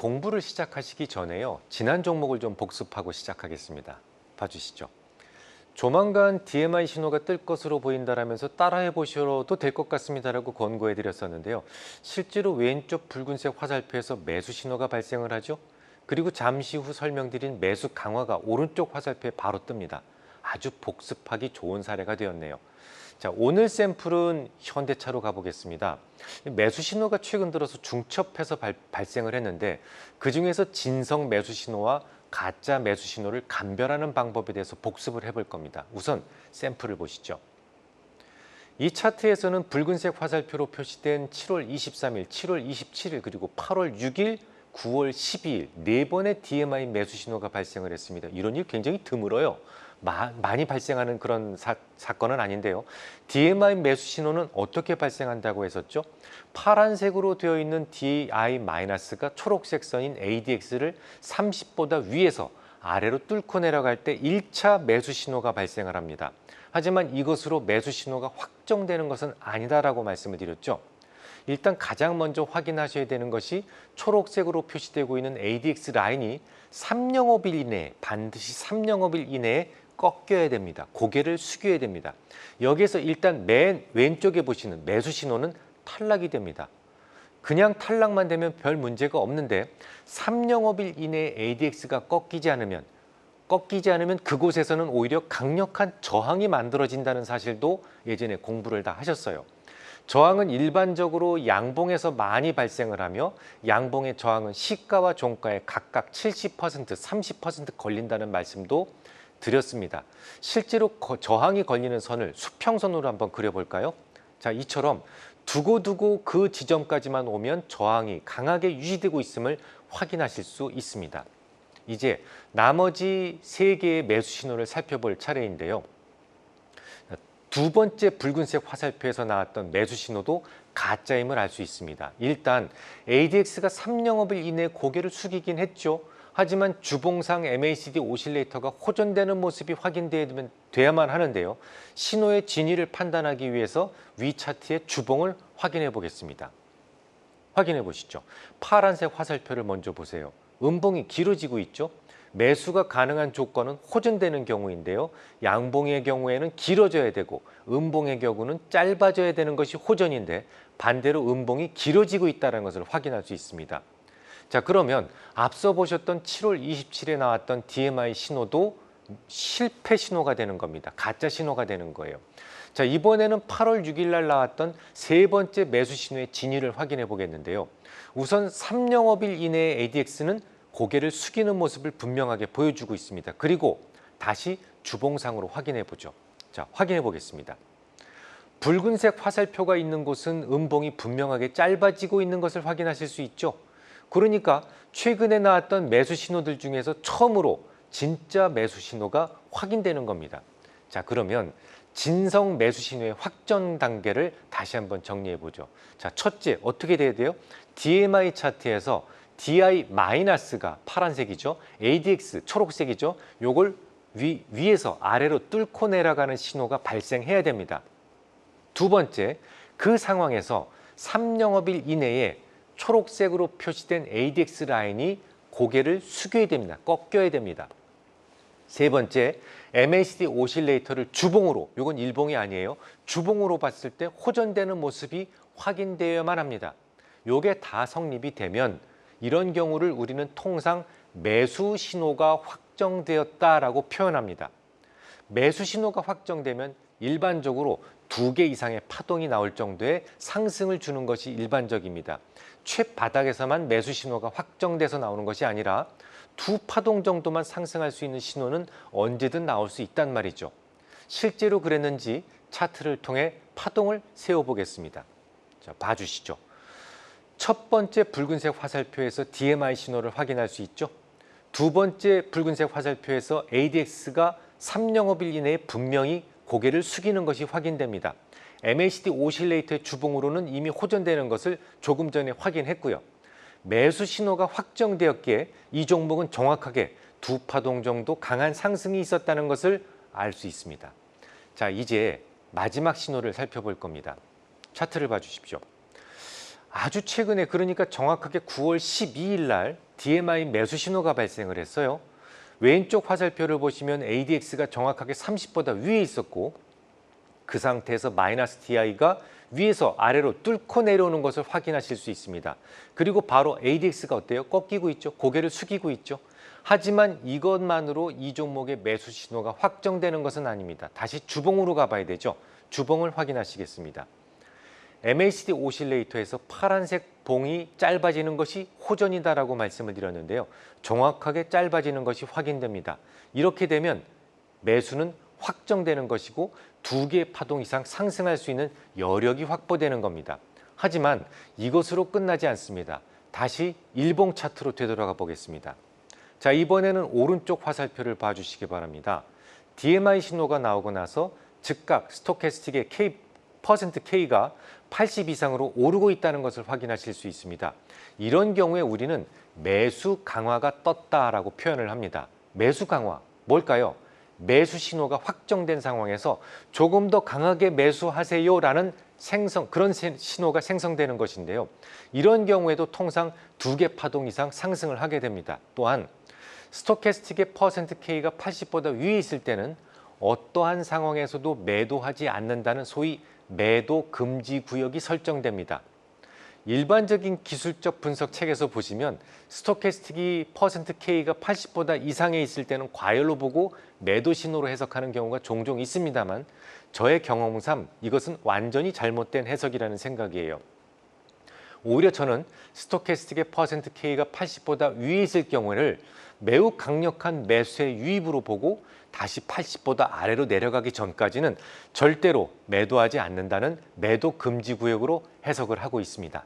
공부를 시작하시기 전에요. 지난 종목을 좀 복습하고 시작하겠습니다. 봐주시죠. 조만간 DMI 신호가 뜰 것으로 보인다라면서 따라해 보셔도 될 것 같습니다라고 권고해 드렸었는데요. 실제로 왼쪽 붉은색 화살표에서 매수 신호가 발생을 하죠. 그리고 잠시 후 설명드린 매수 강화가 오른쪽 화살표에 바로 뜹니다. 아주 복습하기 좋은 사례가 되었네요. 자, 오늘 샘플은 현대차로 가보겠습니다. 매수 신호가 최근 들어서 중첩해서 발생을 했는데 그중에서 진성 매수 신호와 가짜 매수 신호를 감별하는 방법에 대해서 복습을 해볼 겁니다. 우선 샘플을 보시죠. 이 차트에서는 붉은색 화살표로 표시된 7월 23일, 7월 27일, 그리고 8월 6일, 9월 12일 네 번의 DMI 매수 신호가 발생을 했습니다. 이런 일 굉장히 드물어요. 많이 발생하는 그런 사건은 아닌데요. DMI 매수 신호는 어떻게 발생한다고 했었죠? 파란색으로 되어 있는 DI-가 초록색 선인 ADX를 30보다 위에서 아래로 뚫고 내려갈 때 1차 매수 신호가 발생을 합니다. 하지만 이것으로 매수 신호가 확정되는 것은 아니다라고 말씀을 드렸죠. 일단 가장 먼저 확인하셔야 되는 것이 초록색으로 표시되고 있는 ADX 라인이 3영업일 이내에 반드시 3영업일 이내에 꺾여야 됩니다. 고개를 숙여야 됩니다. 여기에서 일단 맨 왼쪽에 보시는 매수 신호는 탈락이 됩니다. 그냥 탈락만 되면 별 문제가 없는데 3영업일 이내에 ADX가 꺾이지 않으면 그곳에서는 오히려 강력한 저항이 만들어진다는 사실도 예전에 공부를 다 하셨어요. 저항은 일반적으로 양봉에서 많이 발생을 하며 양봉의 저항은 시가와 종가에 각각 70%, 30% 걸린다는 말씀도 드렸습니다. 실제로 저항이 걸리는 선을 수평선으로 한번 그려볼까요? 자, 이처럼 두고두고 그 지점까지만 오면 저항이 강하게 유지되고 있음을 확인하실 수 있습니다. 이제 나머지 세 개의 매수 신호를 살펴볼 차례인데요. 두 번째 붉은색 화살표에서 나왔던 매수 신호도 가짜임을 알 수 있습니다. 일단 ADX가 3영업일 이내에 고개를 숙이긴 했죠. 하지만 주봉상 MACD 오실레이터가 호전되는 모습이 확인돼야만 하는데요. 신호의 진위를 판단하기 위해서 위 차트의 주봉을 확인해 보겠습니다. 확인해 보시죠. 파란색 화살표를 먼저 보세요. 음봉이 길어지고 있죠. 매수가 가능한 조건은 호전되는 경우인데요. 양봉의 경우에는 길어져야 되고 음봉의 경우는 짧아져야 되는 것이 호전인데 반대로 음봉이 길어지고 있다는 것을 확인할 수 있습니다. 자, 그러면 앞서 보셨던 7월 27일에 나왔던 DMI 신호도 실패 신호가 되는 겁니다. 가짜 신호가 되는 거예요. 자, 이번에는 8월 6일 날 나왔던 세 번째 매수 신호의 진위를 확인해 보겠는데요. 우선 3영업일 이내의 ADX는 고개를 숙이는 모습을 분명하게 보여주고 있습니다. 그리고 다시 주봉상으로 확인해 보죠. 자, 확인해 보겠습니다. 붉은색 화살표가 있는 곳은 음봉이 분명하게 짧아지고 있는 것을 확인하실 수 있죠. 그러니까 최근에 나왔던 매수 신호들 중에서 처음으로 진짜 매수 신호가 확인되는 겁니다. 자, 그러면 진성 매수 신호의 확정 단계를 다시 한번 정리해 보죠. 자, 첫째, 어떻게 돼야 돼요? DMI 차트에서 DI-가 파란색이죠. ADX 초록색이죠. 요걸 위에서 아래로 뚫고 내려가는 신호가 발생해야 됩니다. 두 번째, 그 상황에서 3영업일 이내에 초록색으로 표시된 ADX 라인이 고개를 숙여야 됩니다. 꺾여야 됩니다. 세 번째, MACD 오실레이터를 주봉으로, 이건 일봉이 아니에요. 주봉으로 봤을 때 호전되는 모습이 확인되어야만 합니다. 요게 다 성립이 되면 이런 경우를 우리는 통상 매수 신호가 확정되었다라고 표현합니다. 매수 신호가 확정되면 일반적으로 2개 이상의 파동이 나올 정도의 상승을 주는 것이 일반적입니다. 최바닥에서만 매수 신호가 확정돼서 나오는 것이 아니라 두 파동 정도만 상승할 수 있는 신호는 언제든 나올 수 있단 말이죠. 실제로 그랬는지 차트를 통해 파동을 세워보겠습니다. 자, 봐주시죠. 첫 번째 붉은색 화살표에서 DMI 신호를 확인할 수 있죠. 두 번째 붉은색 화살표에서 ADX가 3영업일 이내에 분명히 고개를 숙이는 것이 확인됩니다. MACD 오실레이터의 주봉으로는 이미 호전되는 것을 조금 전에 확인했고요. 매수 신호가 확정되었기에 이 종목은 정확하게 두 파동 정도 강한 상승이 있었다는 것을 알 수 있습니다. 자, 이제 마지막 신호를 살펴볼 겁니다. 차트를 봐주십시오. 아주 최근에, 그러니까 정확하게 9월 12일 날 DMI 매수 신호가 발생을 했어요. 왼쪽 화살표를 보시면 ADX가 정확하게 30보다 위에 있었고 그 상태에서 마이너스 DI가 위에서 아래로 뚫고 내려오는 것을 확인하실 수 있습니다. 그리고 바로 ADX가 어때요? 꺾이고 있죠. 고개를 숙이고 있죠. 하지만 이것만으로 이 종목의 매수 신호가 확정되는 것은 아닙니다. 다시 주봉으로 가봐야 되죠. 주봉을 확인하시겠습니다. MACD 오실레이터에서 파란색 봉이 짧아지는 것이 호전이다라고 말씀을 드렸는데요. 정확하게 짧아지는 것이 확인됩니다. 이렇게 되면 매수는 확정되는 것이고 2개의 파동 이상 상승할 수 있는 여력이 확보되는 겁니다. 하지만 이것으로 끝나지 않습니다. 다시 일봉 차트로 되돌아가 보겠습니다. 자, 이번에는 오른쪽 화살표를 봐주시기 바랍니다. DMI 신호가 나오고 나서 즉각 스토캐스틱의 K가 80 이상으로 오르고 있다는 것을 확인하실 수 있습니다. 이런 경우에 우리는 매수 강화가 떴다라고 표현을 합니다. 매수 강화, 뭘까요? 매수 신호가 확정된 상황에서 조금 더 강하게 매수하세요라는 그런 신호가 생성되는 것인데요. 이런 경우에도 통상 2개 파동 이상 상승을 하게 됩니다. 또한 스토캐스틱의 K가 80보다 위에 있을 때는 어떠한 상황에서도 매도하지 않는다는 소위 매도 금지 구역이 설정됩니다. 일반적인 기술적 분석 책에서 보시면 스토캐스틱이 K가 80보다 이상에 있을 때는 과열로 보고 매도 신호로 해석하는 경우가 종종 있습니다만 저의 경험상 이것은 완전히 잘못된 해석이라는 생각이에요. 오히려 저는 스토캐스틱의 K가 80보다 위에 있을 경우를 매우 강력한 매수의 유입으로 보고 다시 80보다 아래로 내려가기 전까지는 절대로 매도하지 않는다는 매도 금지 구역으로 해석을 하고 있습니다.